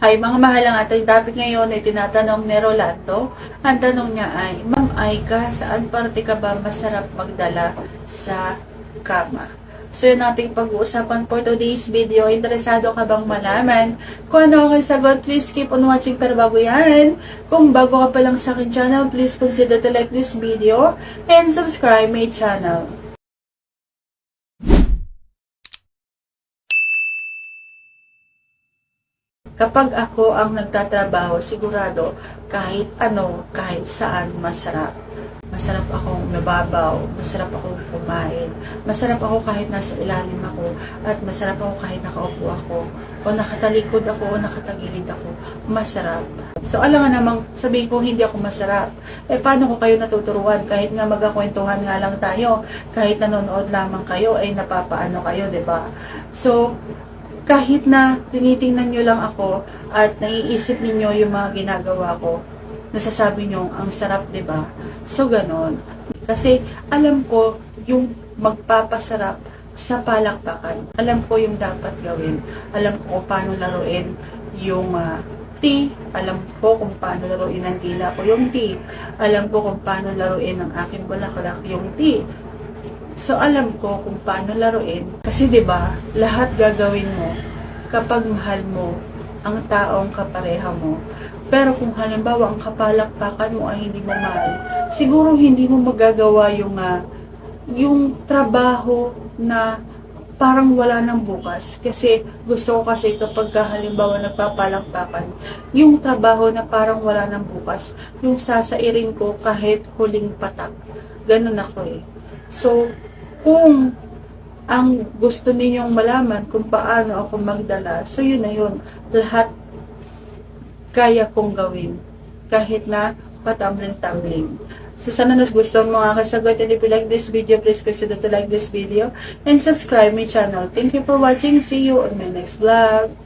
Hi mga mahal, ang ating topic ngayon ay tinatanong ni Rolando. Ang tanong niya ay, Ma'am Aika, saan parte ka ba masarap magdala sa kama? So yun ating pag-uusapan for today's video. Interesado ka bang malaman kung ano ang sagot? Please keep on watching. Pero bago yan, kung bago ka pa lang sa akin channel, please consider to like this video and subscribe my channel. Kapag ako ang nagtatrabaho, sigurado kahit ano, kahit saan, masarap. Masarap akong nababaw, masarap akong kumain, masarap ako kahit nasa ilalim ako, at masarap ako kahit nakaupo ako, o nakatalikod ako, o nakatagilid ako. Masarap. So, alam nga namang sabihin ko hindi ako masarap. Paano ko kayo natuturuan? Kahit nga magkakwentuhan nga lang tayo, kahit nanonood lamang kayo, ay napapaano kayo, 'di ba? So, kahit na tinitingnan nyo lang ako at naiisip ninyo yung mga ginagawa ko, nasasabi nyo, ang sarap, 'di ba? So, ganon. Kasi, alam ko yung magpapasarap sa palakpakan. Alam ko yung dapat gawin. Alam ko kung paano laruin yung tea. Alam ko kung paano laruin ang dila ko yung tea. Alam ko kung paano laruin ang aking bulaklak yung tea. So, alam ko kung paano laruin. Kasi, 'di ba, lahat gagawin mo kapag mahal mo ang taong kapareha mo. Pero kung halimbawa ang kapalakpakan mo ay hindi mo mahal, siguro hindi mo magagawa yung trabaho na parang wala ng bukas. Kasi gusto ko kasi kapag halimbawa nagpapalakpakan, yung trabaho na parang wala ng bukas, yung sasairin ko kahit huling patak. Ganun ako eh. So, kung ang gusto ninyong malaman kung paano ako magdala, so yun na yun. Lahat kaya kong gawin. Kahit na patamling-tamling. So, sana gusto mo mga kasagot. And if you like this video, please consider to like this video and subscribe my channel. Thank you for watching. See you on my next vlog.